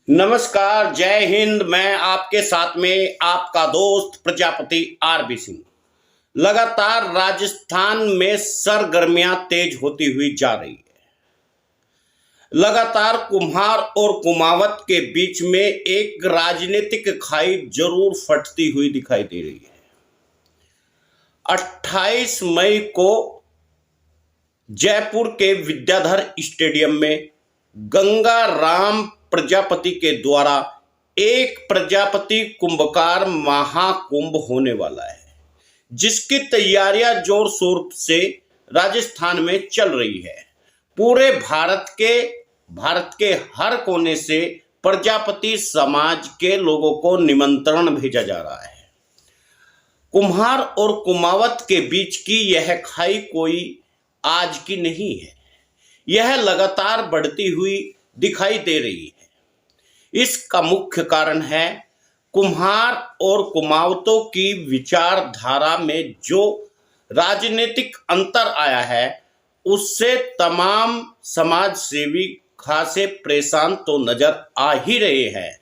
नमस्कार, जय हिंद। मैं आपके साथ में आपका दोस्त प्रजापति आरबी सिंह। लगातार राजस्थान में सरगर्मियां तेज होती हुई जा रही है। लगातार कुम्हार और कुमावत के बीच में एक राजनीतिक खाई जरूर फटती हुई दिखाई दे रही है। 28 मई को जयपुर के विद्याधर स्टेडियम में गंगा राम प्रजापति के द्वारा एक प्रजापति कुंभकार महाकुंभ होने वाला है, जिसकी तैयारियां जोर शोर से राजस्थान में चल रही है। पूरे भारत के हर कोने से प्रजापति समाज के लोगों को निमंत्रण भेजा जा रहा है। कुम्हार और कुमावत के बीच की यह खाई कोई आज की नहीं है, यह लगातार बढ़ती हुई दिखाई दे रही है। इसका मुख्य कारण है कुम्हार और कुमावतों की विचारधारा में जो राजनीतिक अंतर आया है, उससे तमाम समाज सेवी खासे परेशान तो नजर आ ही रहे हैं,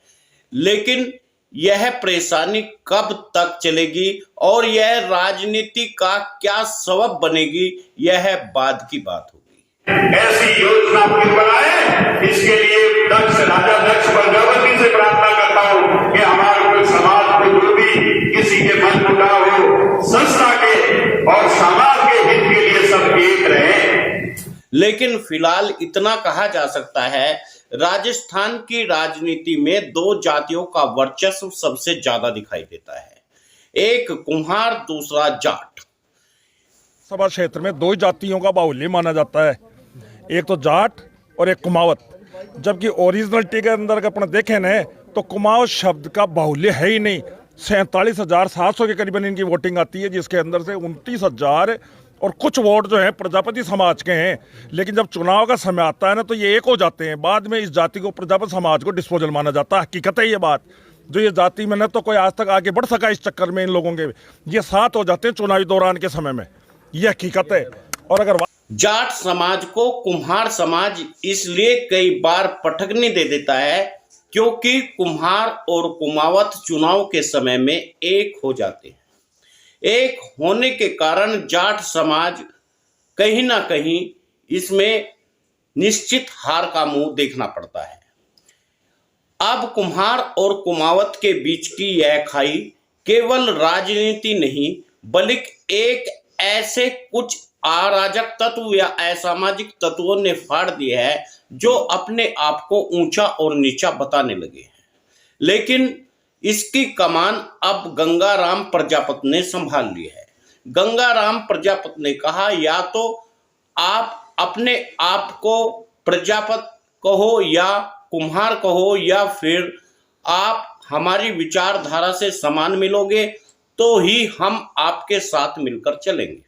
लेकिन यह परेशानी कब तक चलेगी और यह राजनीति का क्या सबब बनेगी, यह बाद की बात होगी। ऐसी योजना फिर बनाए, इसके लिए राजा दक्ष प्रजापति से प्रार्थना करता हूं कि हमारे समाज को जो भी किसी के मन मुटाव हो, संस्था के और समाज के हित के लिए सब एक रहे। लेकिन फिलहाल इतना कहा जा सकता है, राजस्थान की राजनीति में दो जातियों का वर्चस्व सबसे ज्यादा दिखाई देता है, एक कुम्हार, दूसरा जाट। सभा क्षेत्र में दो जातियों का बाहुल्य माना जाता है, एक तो जाट और एक कुमावत। जबकि ओरिजिनलिटी के अंदर अपन देखें न तो कुमावत शब्द का बाहुल्य है ही नहीं। 47,700 के करीबन इनकी वोटिंग आती है, जिसके अंदर से 29,000 और कुछ वोट जो है प्रजापति समाज के हैं। लेकिन जब चुनाव का समय आता है ना, तो ये एक हो जाते हैं। बाद में इस जाति को, प्रजापति समाज को डिस्पोजल माना जाता है। हकीकत है ये बात, जो ये जाति में न तो कोई आज तक आगे बढ़ सका इस चक्कर में। इन लोगों के ये साथ हो जाते हैं चुनावी दौरान के समय में, ये हकीकत है। और अगर जाट समाज को कुम्हार समाज इसलिए कई बार पटकनी दे देता है क्योंकि कुम्हार और कुमावत चुनाव के समय में एक हो जाते हैं। एक होने के कारण जाट समाज कहीं ना कहीं इसमें निश्चित हार का मुंह देखना पड़ता है। अब कुम्हार और कुमावत के बीच की यह खाई केवल राजनीति नहीं, बल्कि एक ऐसे कुछ अराजक तत्व या असामाजिक तत्वों ने फाड़ दिया है जो अपने आप को ऊंचा और नीचा बताने लगे हैं। लेकिन इसकी कमान अब गंगा राम प्रजापति ने संभाल ली है। गंगा राम प्रजापति ने कहा, या तो आप अपने आप को प्रजापति कहो या कुम्हार कहो, या फिर आप हमारी विचारधारा से समान मिलोगे तो ही हम आपके साथ मिलकर चलेंगे।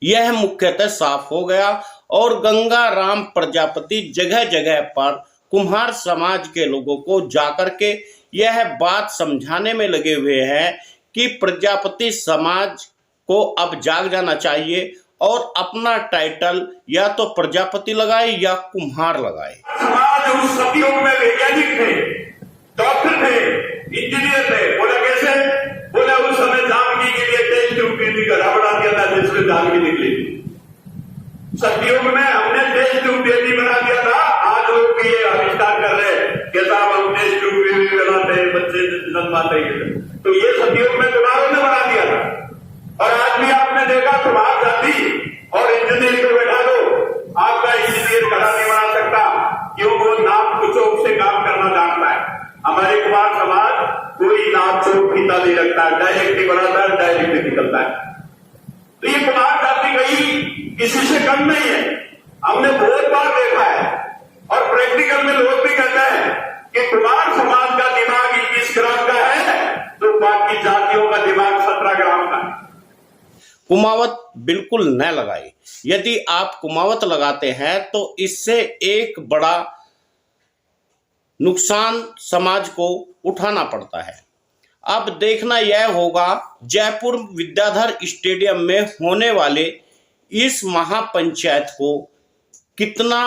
यह मुख्यतः साफ हो गया और गंगा राम प्रजापति जगह जगह पर कुम्हार समाज के लोगों को जाकर के यह बात समझाने में लगे हुए हैं कि प्रजापति समाज को अब जाग जाना चाहिए और अपना टाइटल या तो प्रजापति लगाए या कुम्हार लगाए। समाज उस सदियों में वैज्ञानिक थे, डॉक्टर थे, इंजीनियर थे। बोला कैसे? बोला उस समय जानकी के लिए टेस्ट ट्यूब की गधा बना दिया था जिसमें जानकी निकली। सदियों में हमने टेस्ट ट्यूब बेबी बना दिया था। आज लोग ये आविष्कार कर रहे हैं कि साहब हम टेस्ट ट्यूब बेबी बनाते हैं, बच्चे जन्माते हैं। तो ये सदियों में कुम्हारों ने बना दिया था। और आज भी आपने देखा कुम्हार जाति और इंजीनियर को बैठा दो, आपका इंजीनियर खड़ा नहीं बना सकता, क्यों? वो नाप कुचोक से काम करना जानता है। हमारे कुम्हार समाज कोई नाप चोक फीता नहीं रखता, डायरेक्ट ही बनाता है, डायरेक्ट ही निकलता है। तो ये कुम्हार जाति कहीं किसी से कम नहीं है। हमने बहुत बार देखा है और प्रैक्टिकल में लोग भी कहते हैं कि कुम्हार समाज का दिमाग 21 ग्राम का है तो बाकी जातियों का दिमाग 17 ग्राम का है। कुमावत बिल्कुल न लगाए। यदि आप कुमावत लगाते हैं तो इससे एक बड़ा नुकसान समाज को उठाना पड़ता है। अब देखना यह होगा जयपुर विद्याधर स्टेडियम में होने वाले इस महापंचायत को कितना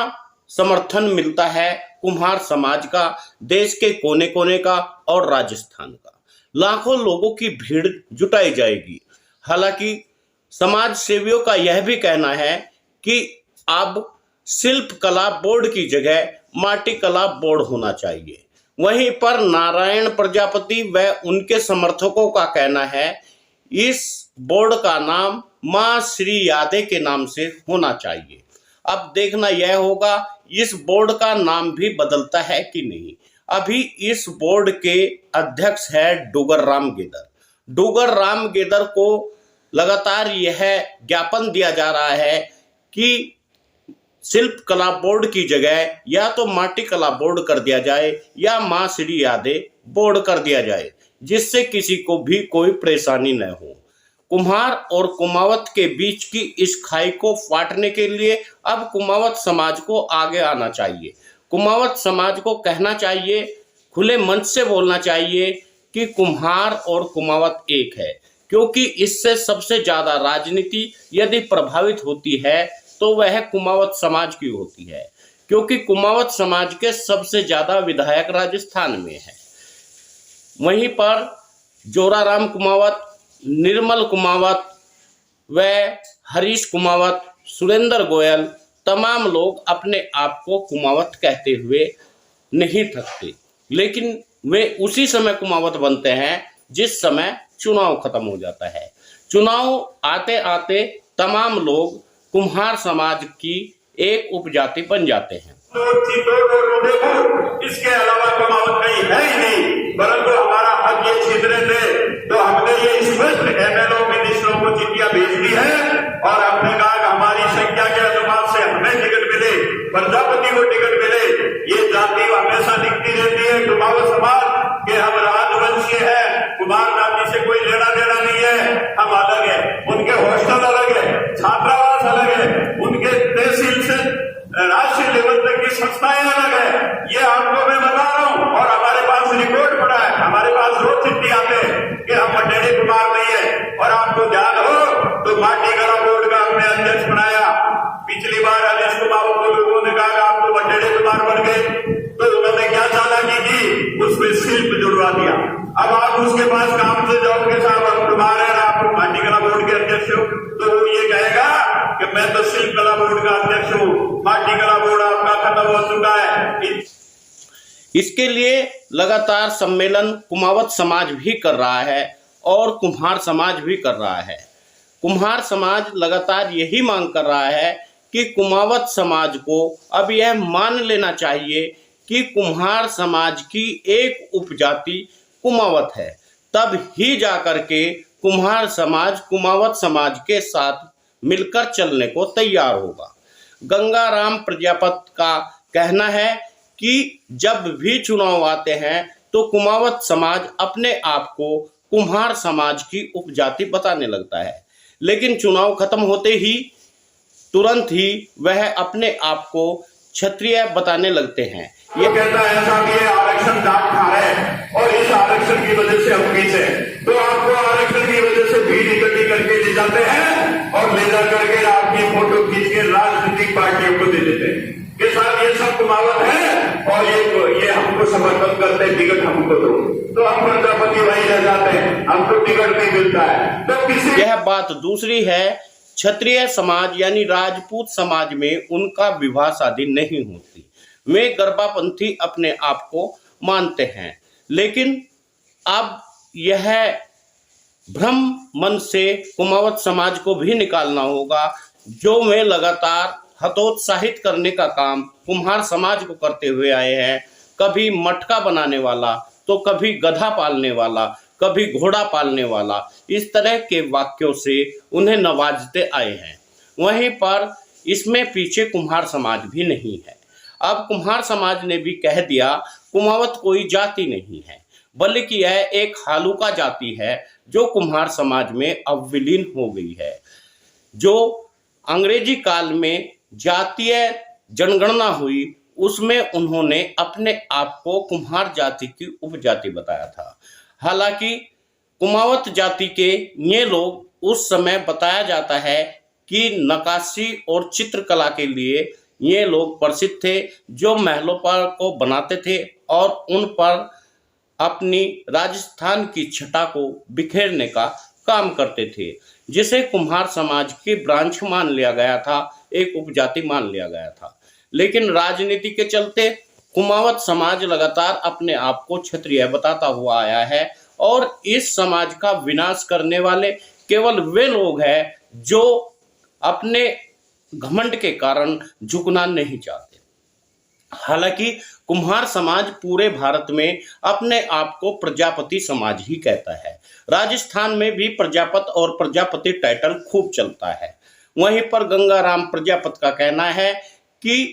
समर्थन मिलता है कुम्हार समाज का, देश के कोने कोने का और राजस्थान का। लाखों लोगों की भीड़ जुटाई जाएगी। हालांकि समाज सेवियों का यह भी कहना है कि अब शिल्प कला बोर्ड की जगह माटी कला बोर्ड होना चाहिए। वहीं पर नारायण प्रजापति व उनके समर्थकों का कहना है इस बोर्ड का नाम मां श्री यादे के नाम से होना चाहिए। अब देखना यह होगा इस बोर्ड का नाम भी बदलता है कि नहीं। अभी इस बोर्ड के अध्यक्ष है डूगर राम गेदर। डूगर राम गेदर को लगातार यह ज्ञापन दिया जा रहा है कि शिल्प कला बोर्ड की जगह या तो माटी कला बोर्ड कर दिया जाए या मां श्री यादे बोर्ड कर दिया जाए, जिससे किसी को भी कोई परेशानी न हो। कुम्हार और कुमावत के बीच की इस खाई को फाटने के लिए अब कुमावत समाज को आगे आना चाहिए। कुमावत समाज को कहना चाहिए, खुले मंच से बोलना चाहिए कि कुम्हार और कुमावत एक है, क्योंकि इससे सबसे ज्यादा राजनीति यदि प्रभावित होती है तो वह कुमावत समाज की होती है, क्योंकि कुमावत समाज के सबसे ज्यादा विधायक राजस्थान में है। वहीं पर जोराराम कुमावत, निर्मल कुमावत व हरीश कुमावत, सुरेंद्र गोयल, तमाम लोग अपने आप को कुमावत कहते हुए नहीं थकते, लेकिन वे उसी समय कुमावत बनते हैं जिस समय चुनाव खत्म हो जाता है। चुनाव आते आते तमाम लोग कुम्हार समाज की एक उपजाति बन जाते हैं। इसके अलावा कुमावत कहीं है ही नहीं, परंतु हमारा हक ये छिद्रे थे तो हमने ये स्पष्ट एमएलओ मिनिस्टरों को चिट्ठियां भेज दी है और हमने कहा कि हमारी संख्या के अनुपात से हमें टिकट मिले, प्रजापति को टिकट मिले। ये जाति हमेशा लिखती रहती है कुमावत समाज के हम राजवंशीय है, कुमार जाति से कोई लेना देना नहीं है, हम अलग है। उनके हॉस्टल अलग है, छात्रावास अलग है, उनके तहसील से राष्ट्रीय लेवल तक की संस्थाएं अलग है। ये आपको मैं बता रहा हूं और हमारे पास रिपोर्ट पड़ा है, हमारे पास रोज चिट्ठी आते हैं कि हम मंडेरी कुमार नहीं है। और आपको याद हो तो माटी कला बोर्ड का हमने अध्यक्ष बनाया। पिछली बार हरीश कुमार को लोगों ने कहा आप तो मंडेरी कुमार बन गए, तो उन्होंने क्या चालाकी की, उसमें शिल्प जुड़वा दिया। अब आप उसके पास काम से जाओगे साहब हम कुमार है, आप माटी कला बोर्ड के अध्यक्ष हो, तो वो ये कहेगा कि मैं तो शिल्प कला बोर्ड का अध्यक्ष हूँ, माटी कला बोर्ड आपका खत्म हो चुका है। इसके लिए लगातार सम्मेलन कुमावत समाज भी कर रहा है और कुम्हार समाज भी कर रहा है। कुम्हार समाज लगातार यही मांग कर रहा है कि कुमावत समाज को अब यह मान लेना चाहिए कि कुम्हार समाज की एक उपजाति कुमावत है, तब ही जाकर के कुम्हार समाज कुमावत समाज के साथ मिलकर चलने को तैयार होगा। गंगाराम प्रजापति का कहना है कि जब भी चुनाव आते हैं तो कुमावत समाज अपने आप को कुम्हार समाज की उपजाति बताने लगता है, लेकिन चुनाव खत्म होते ही तुरंत ही वह अपने आप को क्षत्रिय बताने लगते हैं। ये कहता है साहब ये आरक्षण डाक खा है और इस आरक्षण की वजह से हम पीछे, तो आपको आरक्षण की वजह से भीड़ इकट्ठी करके ले जाते हैं और ले जा करके आपकी फोटो खींच के राजनीतिक पार्टियों को दे देते हैं कि साहब ये सब कुमावत है और ये हमको समर्थन करते हैं, टिकट हमको दो, तो हम प्रजापति भाई रह जाते हैं, हमको टिकट नहीं मिलता है। तो किसी यह बात दूसरी है, क्षत्रिय समाज यानी राजपूत समाज में उनका विवाह शादी नहीं होती, वे गर्भापंथी अपने आप को मानते हैं। लेकिन अब यह भ्रम मन से कुमावत समाज को भी निकालना होगा, जो वे लगातार हतोत्साहित करने का काम कुम्हार समाज को करते हुए आए हैं। कभी मटका बनाने वाला तो कभी गधा पालने वाला, कभी घोड़ा पालने वाला, इस तरह के वाक्यों से उन्हें नवाजते आए हैं। वहीं पर इसमें पीछे कुम्हार समाज भी नहीं है। अब कुम्हार समाज ने भी कह दिया कुमावत कोई जाति नहीं है, बल्कि यह एक हालुका जाति है जो कुम्हार समाज में अब विलीन हो गई है। जो अंग्रेजी काल में जातीय जनगणना हुई उसमें उन्होंने अपने आप को कुम्हार जाति की उपजाति बताया था। हालांकि कुमावत जाति के ये लोग उस समय बताया जाता है कि नक्काशी और चित्रकला के लिए ये लोग प्रसिद्ध थे जो महलों पर को बनाते थे और उन पर अपनी राजस्थान की छटा को बिखेरने का काम करते थे, जिसे कुम्हार समाज की ब्रांच मान लिया गया था, एक उपजाति मान लिया गया था। लेकिन राजनीति के चलते कुमावत समाज लगातार अपने आप को क्षत्रिय बताता हुआ आया है और इस समाज का विनाश करने वाले केवल वे लोग हैं जो अपने घमंड के कारण झुकना नहीं चाहते। हालांकि कुम्हार समाज पूरे भारत में अपने आप को प्रजापति समाज ही कहता है। राजस्थान में भी प्रजापत और प्रजापति टाइटल खूब चलता है। वहीं पर गंगाराम प्रजापत का कहना है कि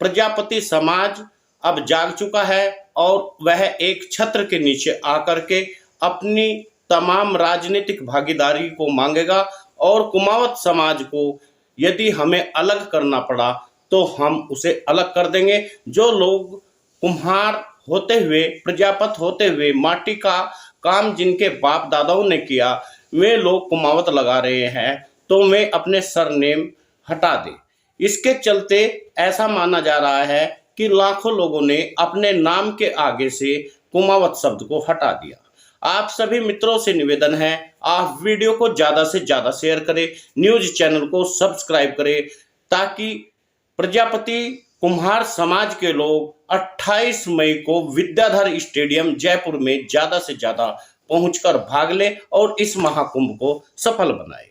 प्रजापति समाज अब जाग चुका है और वह एक छत्र के नीचे आकर के अपनी तमाम राजनीतिक भागीदारी को मांगेगा और कुमावत समाज को यदि हमें अलग करना पड़ा तो हम उसे अलग कर देंगे। जो लोग कुम्हार होते हुए, प्रजापत होते हुए माटी का काम जिनके बाप दादाओं ने किया, वे लोग कुमावत लगा रहे हैं तो वे अपने सरनेम हटा दें। इसके चलते ऐसा माना जा रहा है कि लाखों लोगों ने अपने नाम के आगे से कुमावत शब्द को हटा दिया। आप सभी मित्रों से निवेदन है, आप वीडियो को ज़्यादा से ज़्यादा शेयर करें, न्यूज़ चैनल को सब्सक्राइब करें, ताकि प्रजापति कुम्हार समाज के लोग 28 मई को विद्याधर स्टेडियम जयपुर में ज़्यादा से ज़्यादा पहुंचकर भाग लें और इस महाकुंभ को सफल बनाएं।